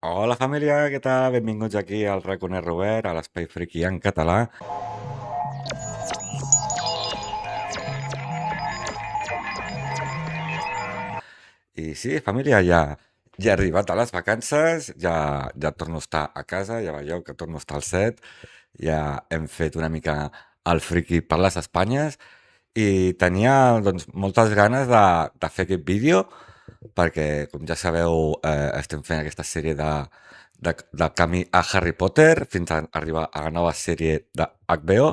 Hola família, què tal? Benvinguts aquí al Raconer Robert, a l'Espai Friki en català. I sí, família, ja he arribat a les vacances, ja torno a estar a casa, ja veieu que torno a estar al set, ja hem fet una mica el friki per les Espanyes i tenia doncs, moltes ganes de fer aquest vídeo perquè, com ja sabeu, estem fent aquesta sèrie de camí a Harry Potter fins a arribar a la nova sèrie de HBO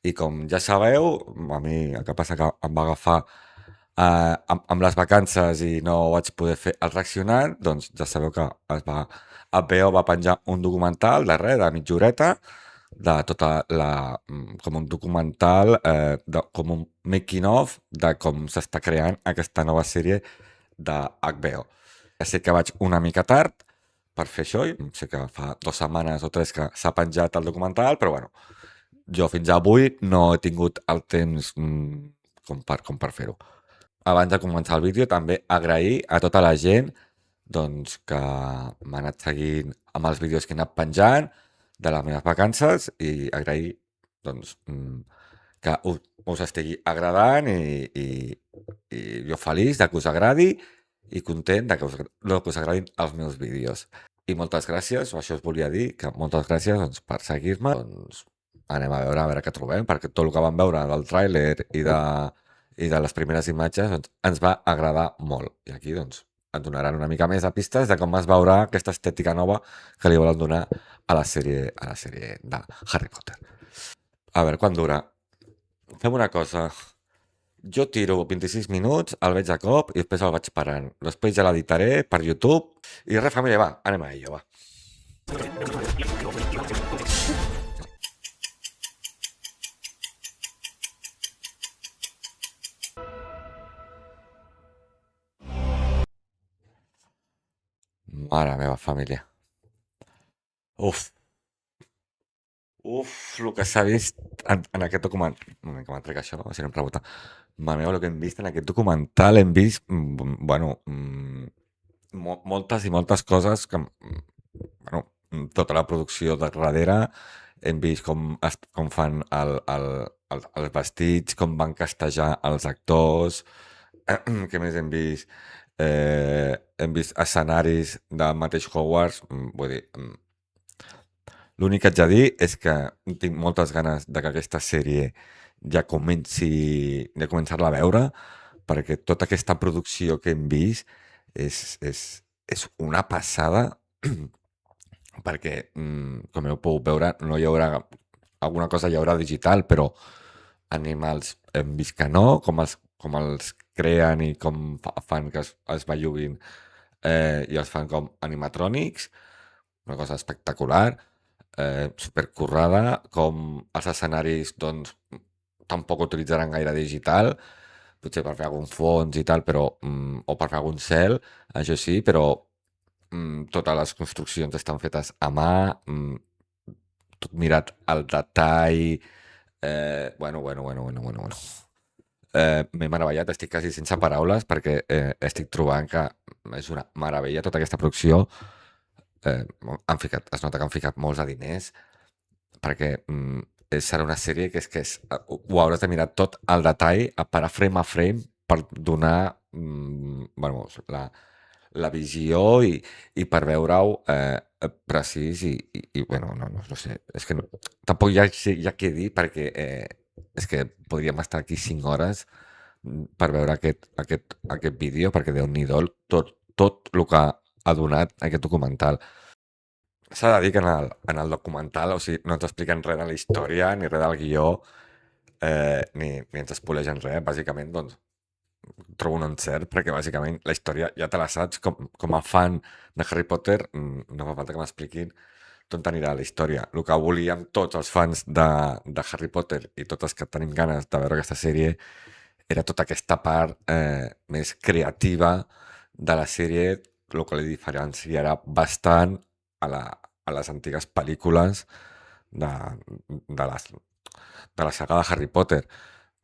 i com ja sabeu, a mi el que passa que em va agafar amb les vacances i no vaig poder fer el reaccionant, doncs ja sabeu que HBO va penjar un documental de mitja horeta de tota com un documental, com un making of de com s'està creant aquesta nova sèrie de HBO. Ja sé que vaig una mica tard per fer això, i sé que fa 2 setmanes o 3 que s'ha penjat el documental, però bueno, jo fins avui no he tingut el temps com per fer-ho. Abans de començar el vídeo, també agrair a tota la gent doncs, que m'ha anat seguint amb els vídeos que he anat penjant de les meves vacances i agrair doncs, que us estigui agradant i jo feliç de que us agradi i content de que us agradin els meus vídeos. I moltes gràcies, o això us volia dir, que moltes gràcies doncs, per seguir-me. Doncs anem a veure què trobem, perquè tot el que vam veure del tràiler i de les primeres imatges doncs, ens va agradar molt. I aquí doncs, ens donaran una mica més de pistes de com es veurà aquesta estètica nova que li volen donar a la sèrie de Harry Potter. A veure, quant dura? Fem una cosa. Jo tiro 26 minuts, el veig a cop i després el vaig parant. Després ja l'editaré per YouTube. I res, família, va, anem a ello, va. Mare meva, família. Uf, el que s'ha vist en aquest documental... Un moment, que m'entrec això, si no em pregunta. Mare meva, el que hem vist en aquest documental, hem vist, bueno, moltes i moltes coses que, bueno, tota la producció de darrere, hem vist com fan els vestits, com van castejar els actors, què més hem vist? Hem vist escenaris del mateix Hogwarts, vull dir, l'únic que haig de dir és que tinc moltes ganes de que aquesta sèrie ja de començar-la a veure, perquè tota aquesta producció que hem vist és una passada, perquè, com heu pogut veure, no hi haurà... Alguna cosa hi haurà digital, però animals hem vist que no, com els creen i com fan que es belluguin i els fan com animatrònics, una cosa espectacular, supercurrada, com els escenaris doncs tampoc utilitzaran gaire digital, potser per fer algun fons i tal, però, o per fer algun cel, això sí, però totes les construccions estan fetes a mà, tot mirat al detall, bueno. M'he meravellat, estic quasi sense paraules perquè estic trobant que és una meravella tota aquesta producció. Es nota que han ficat molts de diners perquè serà una sèrie ho hauràs de mirar tot al detall, a parar frame a frame per donar bueno, la visió i per veure-ho precís i bueno, no sé, és que tampoc hi ha què dir perquè és que podríem estar aquí 5 hores per veure aquest vídeo perquè Déu-n'hi-do tot el que ha donat aquest documental. S'ha de dir que en el documental, o sigui, no ens expliquen res de la història, ni res del guió, ni ens espolegen res. Bàsicament, doncs, trobo un encert, perquè bàsicament la història ja te la saps. Com a fan de Harry Potter, no fa falta que m'expliquin d'on anirà la història. El que volíem tots els fans de Harry Potter i tots els que tenim ganes de veure aquesta sèrie era tota aquesta part més creativa de la sèrie, el que li diferenciarà bastant a les antigues pel·lícules de, de, les, de la saga de Harry Potter.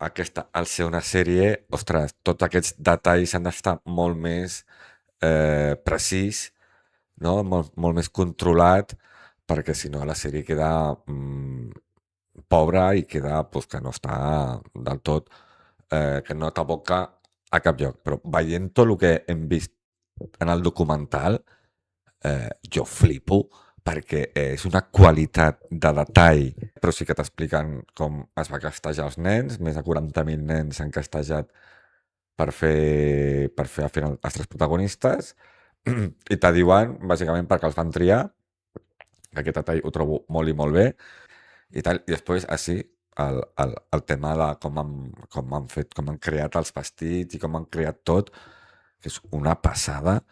Aquesta, al ser una sèrie, ostres, tots aquests detalls han d'estar molt més precís no? Molt més controlat, perquè si no la sèrie queda pobra i queda pues, que no està del tot, que no t'aboca a cap lloc. Però veient tot el que hem vist en el documental, jo flipo perquè és una qualitat de detall, però sí que t'expliquen com es va castejar els nens, més de 40.000 nens s'han castejat per fer al final els tres protagonistes, i te diuen, bàsicament, perquè els van triar, que aquest detall ho trobo molt i molt bé, i tal, i després, així, el tema de com han fet, com han creat els vestits i com han creat tot, que és una passada,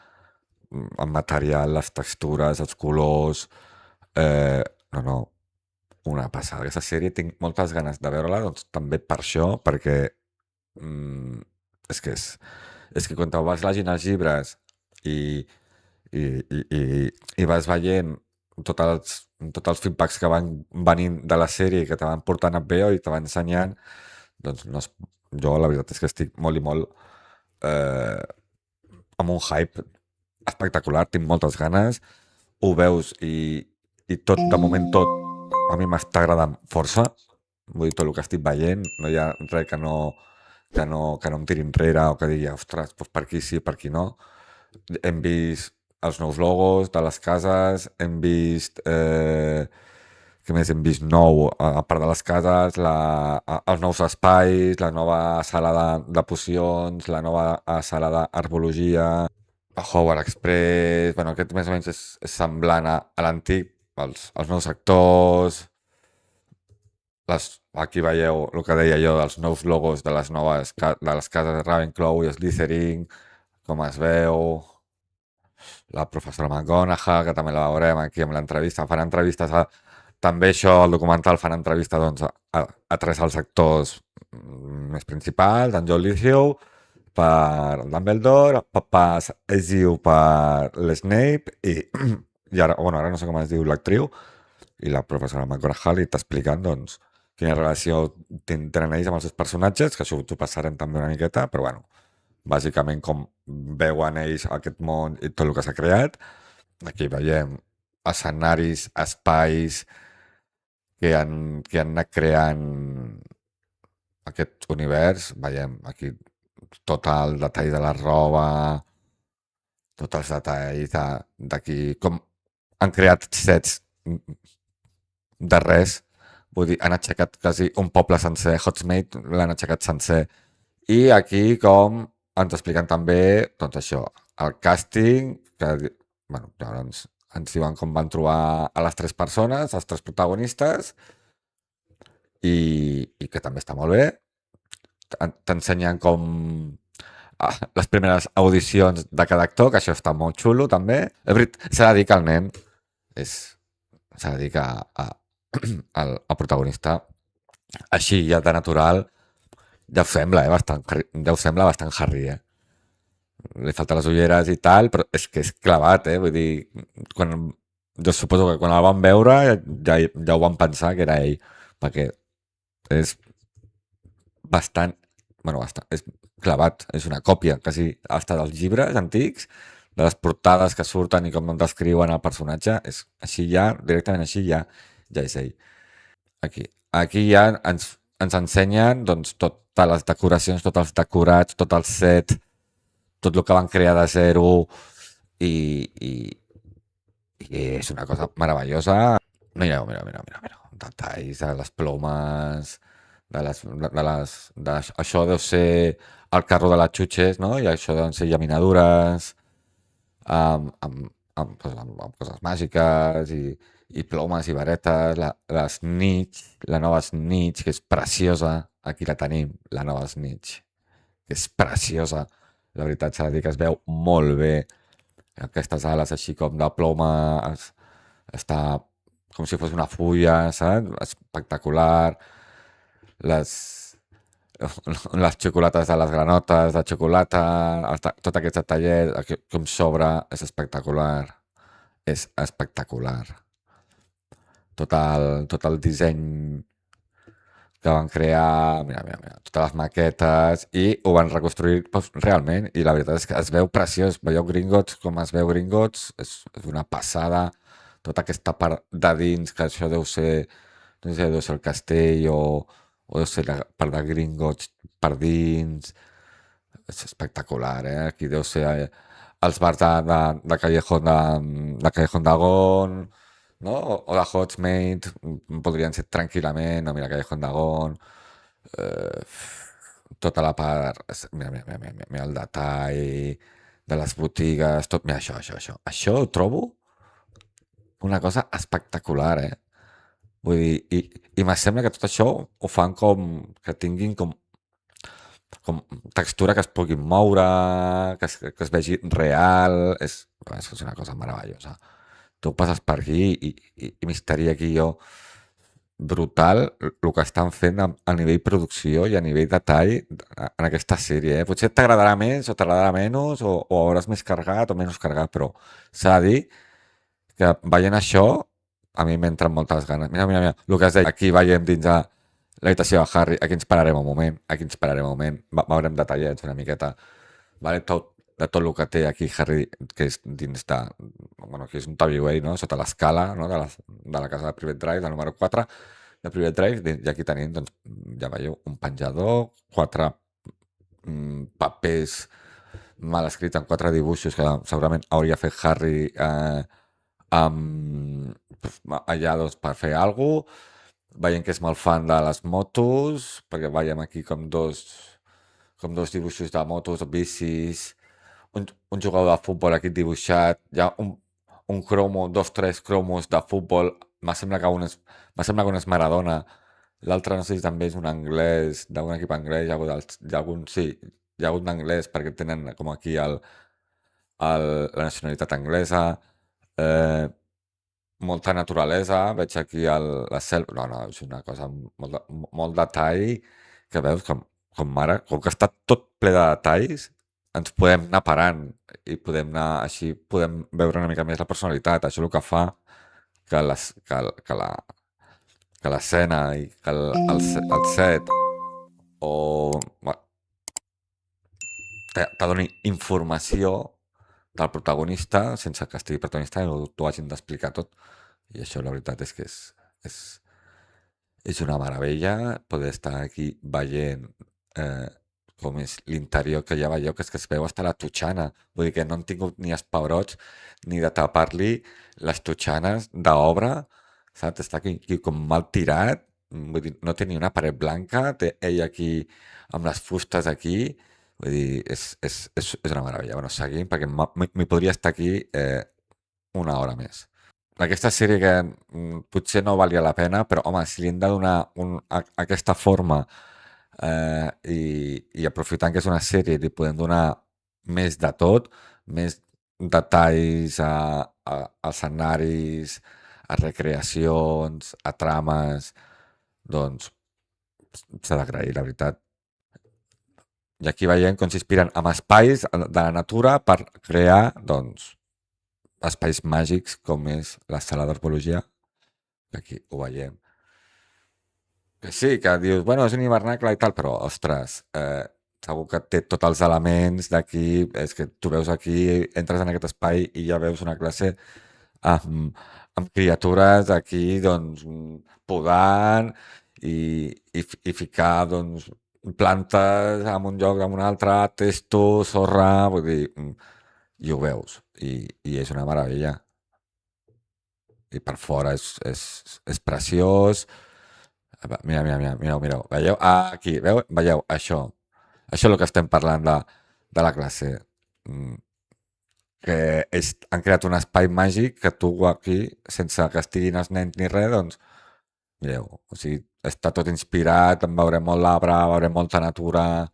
el material, les textures, els colors, no, no, una passada. Aquesta sèrie tinc moltes ganes de veure-la, doncs també per això, perquè mm, és que és que quan te vas llegint els llibres i, i, i, i, i vas veient tots els feedbacks que van venint de la sèrie, que te van portant a HBO i te van ensenyant, doncs no es, jo la veritat és que estic molt i molt eh, amb un hype espectacular, tinc moltes ganes, ho veus i tot, de moment tot, a mi m'està agradant força, vull dir, tot el que estic veient, no hi ha res que no em tiri enrere o que digui, ostres, doncs per aquí sí, per aquí no. Hem vist els nous logos de les cases, hem vist... què més hem vist nou, a part de les cases, els nous espais, la nova sala de pocions, la nova sala d'arbologia, a Howard Express, bueno, aquest més o menys és semblant a l'antic, els nous actors, aquí veieu el que deia jo dels nous logos de de les cases de Ravenclaw i Slytherin, com es veu, la professora McGonagall, que també la veurem aquí amb l'entrevista, fan entrevistes també això, al documental fan entrevista doncs, a tres dels actors més principals, en John Lithgow, per Dumbledore, Papàs es diu per l'Snape i ara, bueno, ara no sé com es diu l'actriu i la professora McGonagall i t'expliquen doncs quina relació tenen ells amb els seus personatges, que això t'ho passarem també una miqueta, però bueno, bàsicament com veuen ells aquest món i tot el que s'ha creat. Aquí veiem escenaris, espais que han anat creant aquest univers, veiem aquí tot el detall de la roba, tots els detalls d'aquí, com han creat sets de res, vull dir, han aixecat quasi un poble sencer, Hogsmeade l'han aixecat sencer, i aquí com ens expliquen també, doncs això, el càsting, que, bueno, llavors ens diuen com van trobar a les tres persones, els tres protagonistes, i que també està molt bé, t'ensenyen com les primeres audicions de cada actor, que això està molt xulo també. S'ha de dir que el nen és... S'ha de dir que el protagonista, així ja de natural, ja ho sembla, ja ho sembla bastant Harry, eh? Li falten les ulleres i tal, però és que és clavat, eh? Vull dir, jo suposo que quan el van veure ja ho van pensar que era ell, perquè és bastant, bueno, bastant, és clavat, és una còpia quasi hasta dels llibres antics, de les portades que surten i com descriuen el personatge, és així ja, directament així ja és ell. Aquí ja ens ensenyen doncs, totes les decoracions, tots els decorats, tot el set, tot el que van crear de zero i, i, i és una cosa meravellosa. Mireu, mira, detalls de les plomes, això deu ser el carro de les xutxes, no? I això deuen ser llaminadures, amb coses màgiques i plomes i varetes, les Snitch, la nova Snitch, que és preciosa, aquí la tenim, la nova Snitch, que és preciosa, la veritat s'ha de dir que es veu molt bé, aquestes ales així com de ploma, està com si fos una fulla, saps? Espectacular, les, les xocolates de les granotes de xocolata, tot aquest detallet, com s'obre, és espectacular. És espectacular. Tot el disseny que van crear, mira, totes les maquetes i ho van reconstruir pues, realment i la veritat és que es veu preciós, veieu Gringotts com es veu Gringotts, és una passada, tota aquesta part de dins que això deu ser, no sé, deu ser el castell o deu ser la part de Gringotts per dins, és espectacular, aquí deu ser els bars de Callejón d'Agón, no? O de Hotsmate, podrien ser tranquil·lament, no, mira, Callejón d'Agón, eh, tota la part, mira el detall de les botigues, tot, mira això ho trobo una cosa espectacular, vull dir, i me sembla que tot això ho fan que tinguin com textura que es puguin moure, que es vegi real, és una cosa meravellosa. Tu passes per aquí i m'estaria aquí jo brutal el que estan fent a nivell producció i a nivell detall en aquesta sèrie. Potser t'agradarà més o t'agradarà menys o hauràs més carregat o menys carregat, però s'ha de dir que veient això a mi m'entren moltes ganes. Mira, el que has dit, aquí veiem dins de l'habitació de Harry, aquí ens pararem un moment, veurem detallets una miqueta, vale? De tot el que té aquí Harry, que és dins de, bueno, que és un tabiway, no? Sota l'escala, no? De la casa de Private Drive, del número 4 de Private Drive, i aquí tenim, doncs, ja veieu, un penjador, 4 papers mal escrits en 4 dibuixos que segurament hauria fet Harry allà doncs, per fer alguna cosa. Veiem que és molt fan de les motos, perquè veiem aquí com dos dibuixos de motos, bicis, un jugador de futbol aquí dibuixat, hi ha un cromo, 2, 3 cromos de futbol, me sembla que un és Maradona, l'altre no sé si també és un anglès, d'un equip anglès, sí, hi ha hagut d'anglès perquè tenen com aquí la nacionalitat anglesa, eh, molta naturalesa, veig aquí la selva, no, és una cosa molt detall, que veus com ara, com que està tot ple de detalls, ens podem anar parant i podem anar, així podem veure una mica més la personalitat, això és el que fa que, que l'escena i que el set o te doni informació del protagonista sense que estigui protagonista i t'ho hagin d'explicar tot. I això la veritat és que és, és una meravella poder estar aquí veient eh, com és l'interior, que ja veieu que és que es veu hasta la totxana. Vull dir que no han tingut ni els pebrots ni de tapar-li les totxanes d'obra, saps? Està aquí com mal tirat, vull dir, no té ni una paret blanca, té ell aquí amb les fustes aquí, vull dir, és una meravella. Bueno, seguim, perquè m'hi podria estar aquí una hora més. Aquesta sèrie que potser no valia la pena, però home, si li hem de donar aquesta forma i aprofitant que és una sèrie, li podem donar més de tot, més detalls a escenaris, a recreacions, a trames, doncs s'ha d'agrair, la veritat. I aquí veiem com s'inspiren amb espais de la natura per crear, doncs, espais màgics com és la sala d'herbologia, que aquí ho veiem. Que sí, que dius, bueno, és un hivernacle i tal, però, ostres, segur que té tots els elements d'aquí, és que tu veus aquí, entres en aquest espai i ja veus una classe amb criatures aquí, doncs, podant i ficar, doncs, plantes en un lloc, en un altre, testo, sorra, vull dir, i ho veus, i és una meravella. I per fora és preciós. Mireu. Veieu? Aquí, veieu? Això. Això és el que estem parlant de la classe. Que han creat un espai màgic que tu aquí, sense que estiguin els nens ni res, doncs, mireu, o sigui, està tot inspirat, en veurem molt l'arbre, veurem molta natura,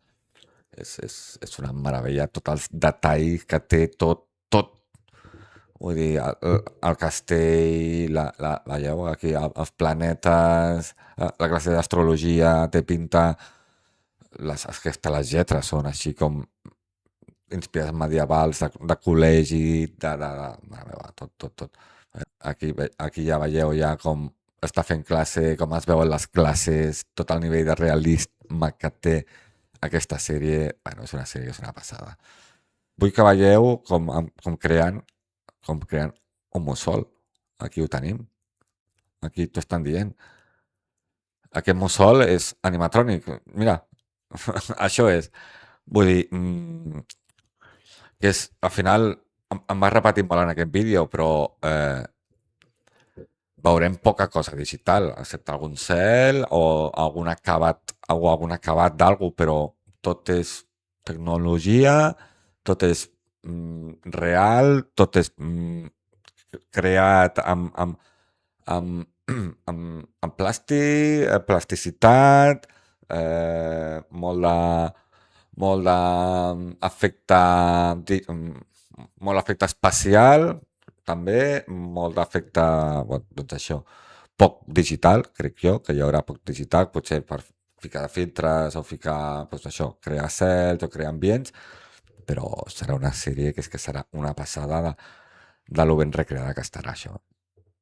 és una meravella, tots els detalls que té tot, vull dir, el castell, veieu, aquí els planetes, la classe d'astrologia, té pinta, les lletres són així com inspirades medievals, de col·legi, mare meva, tot. Aquí ja veieu ja com està fent classe, com es veuen les classes, tot el nivell de realisme que té aquesta sèrie, bueno, és una sèrie que és una passada. Vull que veieu com creen un mussol. Aquí ho tenim. Aquí t'ho estan dient. Aquest mussol és animatrònic. Mira, això és. Vull dir, que és, al final, em va repetir molt en aquest vídeo, però veurem poca cosa digital, excepte algun cel o algun acabat d'algú, però tot és tecnologia, tot és real, tot és creat amb, amb plàstic, plasticitat, molt d'efecte molt efecte espacial, també molt d'efecte, bueno, doncs això, poc digital, crec jo, que hi haurà poc digital, potser per ficar filtres o ficar, doncs això, crear cels o crear ambients, però serà una sèrie que és que serà una passada de lo ben recreada que estarà això.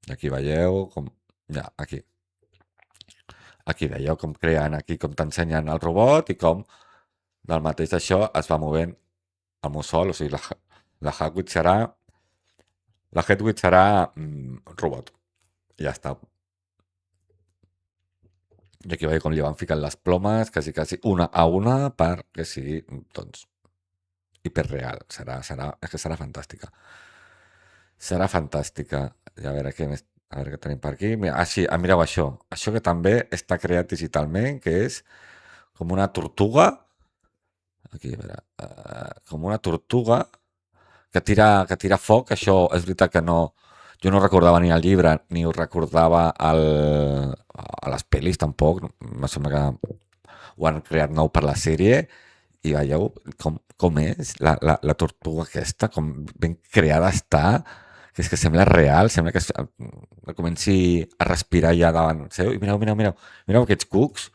I aquí veieu com, ja, aquí veieu com creen, aquí com t'ensenyen el robot i com del mateix això es va movent el mussol, o sigui, la Headwit serà robot. I ja està. I aquí veieu com li van ficant les plomes, quasi una a una, perquè sigui, doncs, hiperreal. És que serà fantàstica. Serà fantàstica. I a veure què més, a veure què tenim per aquí. Mira, sí, mireu això. Això que també està creat digitalment, que és com una tortuga. Aquí, a veure, com una tortuga que tira foc. Això és veritat que no, jo no recordava ni el llibre ni ho recordava a les pel·lis tampoc. Em sembla que ho han creat nou per la sèrie i veieu com és la tortuga aquesta, com ben creada està, que és que sembla real, sembla que comenci a respirar ja davant seu. I mireu aquests cucs,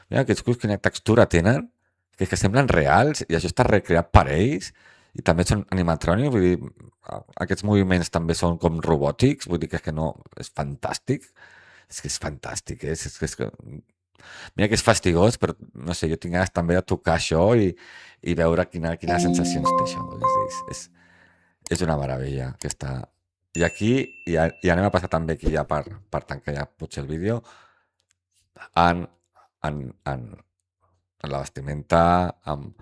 quina textura tenen, que és que semblen reals i això està recreat per ells i també són animatrònics, vull dir, aquests moviments també són com robòtics, vull dir que és que no, és fantàstic, és que és fantàstic, és que mira que és fastigós, però no sé, jo tinc ganes també de tocar això i veure quines sensacions té això. És una meravella aquesta. I aquí, i anem a passar també aquí ja per tancar ja potser el vídeo, en la vestimenta, en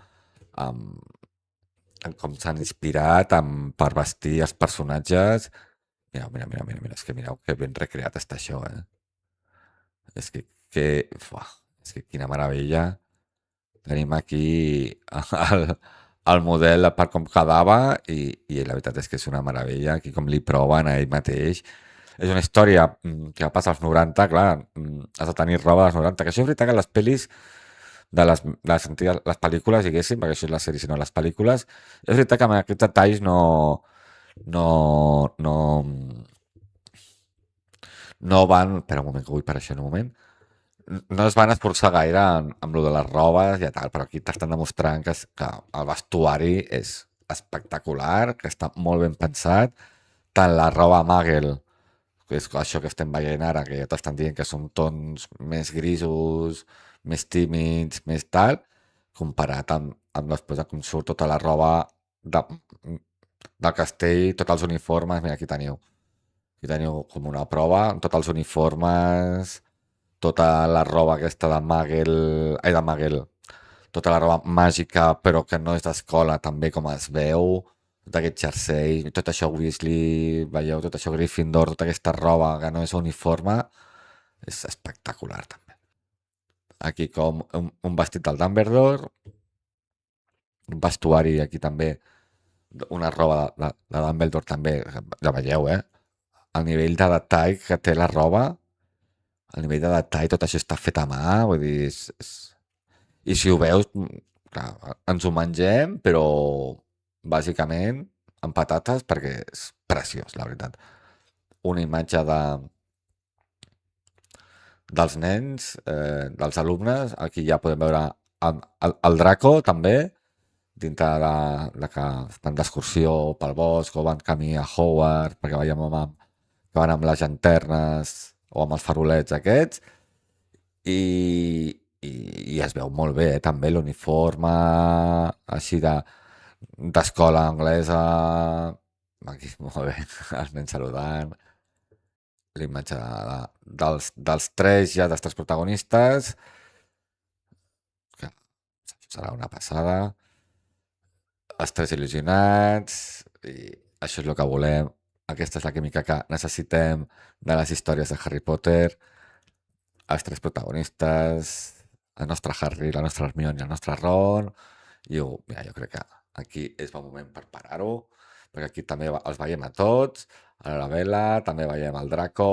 com s'han inspirat per vestir els personatges. Mira, és que mireu que ben recreat està això, eh? És és que quina meravella. Tenim aquí el model per com quedava i la veritat és que és una meravella, aquí com li proven a ell mateix. És una història que passa als 90, clar, has de tenir roba dels 90, que això és veritat que les pel·lis de les antigues, les pel·lícules, diguéssim, perquè això és la sèrie, sinó les pel·lícules, és veritat que amb aquests detalls no, no, no van... Espera un moment, que vull per això en un moment. No es van esforçar gaire amb lo de les robes i tal, però aquí t'estan demostrant que el vestuari és espectacular, que està molt ben pensat, tant la roba Muggle, que és això que estem veient ara, que ja t'estan dient que són tons més grisos, més tímids, més tal, comparat amb després de com surt tota la roba del castell, tots els uniformes, mira, aquí teniu com una prova, amb tots els uniformes, tota la roba aquesta de Muggle, tota la roba màgica, però que no és d'escola, també com es veu, tot aquest jersei, tot això Weasley, veieu, tot això Gryffindor, tota aquesta roba que no és uniforme, és espectacular també. Aquí com un vestit del Dumbledore, un vestuari aquí també, una roba de Dumbledore també, ja veieu, el nivell de detall que té la roba, el nivell de detall, tot això està fet a mà, vull dir, i si ho veus, clar, ens ho mengem, però bàsicament amb patates perquè és preciós, la veritat. Una imatge dels nens, dels alumnes, aquí ja podem veure el Draco també, dintre de que van d'excursió pel bosc o van camí a Hogwarts perquè veiem que van amb les llanternes o amb els farolets aquests, i es veu molt bé, també l'uniforme així d'escola anglesa, aquí molt bé, els nens saludant, l'imatge dels tres ja, dels tres protagonistes, que serà una passada, els tres il·lusionats, i això és el que volem, aquesta és la química que necessitem de les històries de Harry Potter, els tres protagonistes, el nostre Harry, la nostra Hermione i el nostre Ron, i mira, jo crec que aquí és bon moment per parar-ho, perquè aquí també els veiem a tots, a la Bella, també veiem el Draco,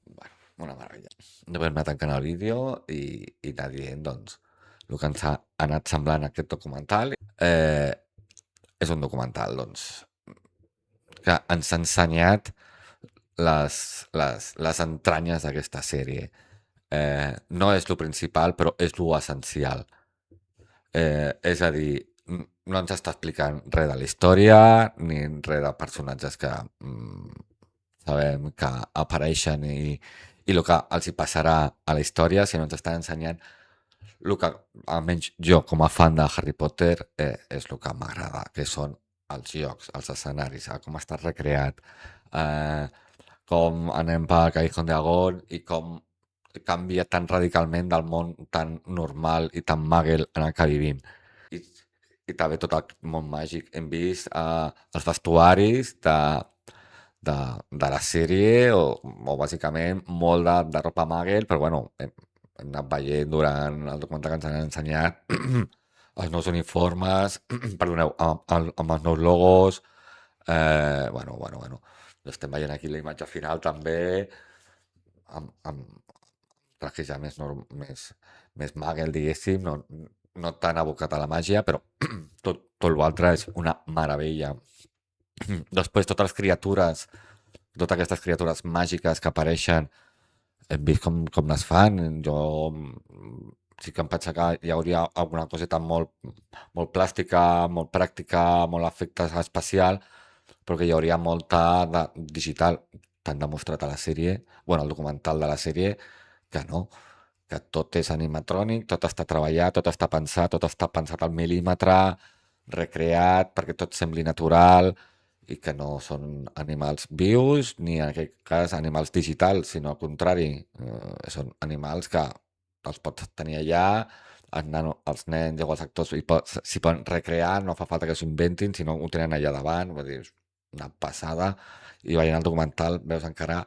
bueno, una meravella. No vam anar tancant el vídeo i anar dient, doncs, el que ens ha anat semblant aquest documental. És un documental, doncs, que ens ha ensenyat les entranyes d'aquesta sèrie. No és lo principal, però és lo essencial. És a dir, no ens està explicant res de la història, ni res de personatges que sabem que apareixen i el que els hi passarà a la història, sinó ens estan ensenyant el que, almenys jo, com a fan de Harry Potter, és el que m'agrada, que són els llocs, els escenaris, com està recreat, com anem per Callejón de Agón i com canvia tan radicalment del món tan normal i tan màgel en el que vivim. I, i també tot el món màgic. Hem vist els vestuaris de la sèrie o bàsicament molt de ropa màgel, però bueno, hem anat veient durant el documental que ens han ensenyat els nous uniformes, perdoneu, amb els nous logos, bueno, estem veient aquí la imatge final també, amb trajes ja més màgel, diguéssim, no tan abocat a la màgia, però tot l'altre és una meravella. Després totes aquestes criatures màgiques que apareixen, hem vist com les fan. Jo sí que em pensava que hi hauria alguna coseta molt plàstica, molt pràctica, molt efectes especial, però que hi hauria molta digital. T'han demostrat a la sèrie, bueno, el documental de la sèrie, que no, que tot és animatrònic, tot està treballat, tot està pensat al mil·límetre, recreat perquè tot sembli natural i que no són animals vius ni en aquest cas animals digitals, sinó al contrari, són animals que els pots tenir allà, els nens o els actors s'hi poden recrear, no fa falta que s'ho inventin, sinó ho tenen allà davant, vull dir, és una passada, i veient el documental veus encara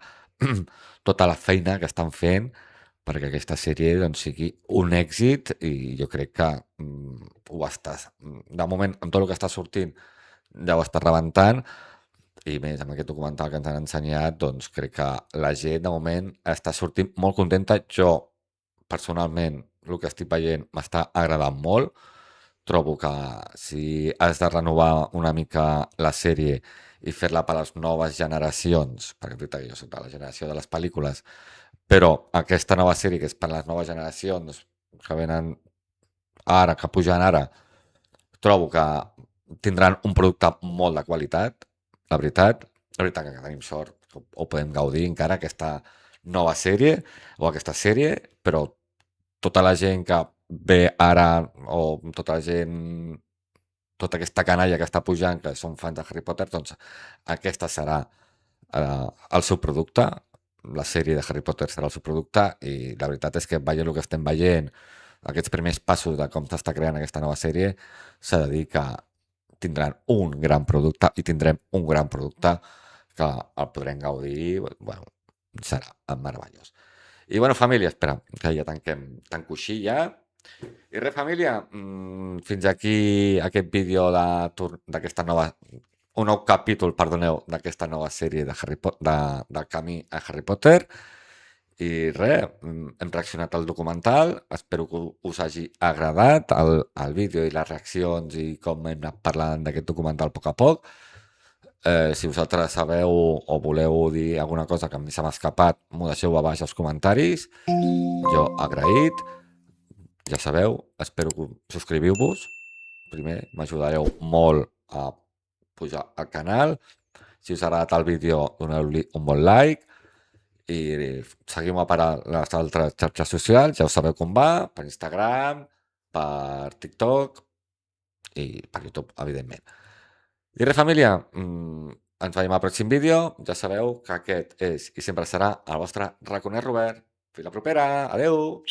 tota la feina que estan fent perquè aquesta sèrie doncs, sigui un èxit, i jo crec que ho estàs. De moment, amb tot el que està sortint, ja ho està rebentant, i més amb aquest documental que ens han ensenyat, doncs crec que la gent de moment està sortint molt contenta. Jo, personalment, el que estic veient m'està agradant molt. Trobo que si has de renovar una mica la sèrie i fer-la per a les noves generacions, perquè jo soc de la generació de les pel·lícules, però aquesta nova sèrie, que és per a les noves generacions que venen ara, que pugen ara, trobo que tindran un producte molt de qualitat, la veritat que tenim sort, ho podem gaudir encara aquesta nova sèrie o aquesta sèrie, però tota la gent que ve ara, o tota la gent, tota aquesta canalla que està pujant, que són fans de Harry Potter, doncs aquesta serà el seu producte, la sèrie de Harry Potter serà el seu producte, i la veritat és que veient el que estem veient, aquests primers passos de com s'està creant aquesta nova sèrie, s'ha de dir que tindran un gran producte i tindrem un gran producte que el podrem gaudir, bueno, serà meravellós. I bueno, família, espera, que ja tanco així ja. I res, família, fins aquí aquest vídeo d'aquesta nova, un nou capítol, perdoneu, d'aquesta nova sèrie del camí a Harry Potter. I res, hem reaccionat al documental, espero que us hagi agradat el vídeo i les reaccions i com hem anat parlant d'aquest documental a poc a poc. Si vosaltres sabeu o voleu dir alguna cosa que a mi se m'ha escapat, m'ho deixeu a baix als comentaris. Jo agraït. Ja sabeu, espero que subscriviu-vos. Primer, m'ajudareu molt a pujar al canal. Si us ha agradat el vídeo, doneu-li un bon like. i seguim-me per a les altres xarxes socials, ja ho sabeu com va, per Instagram, per TikTok i per YouTube, evidentment. I res, família, ens veiem al pròxim vídeo. Ja sabeu que aquest és i sempre serà el vostre Raconet Robert. Fins la propera. Adeu!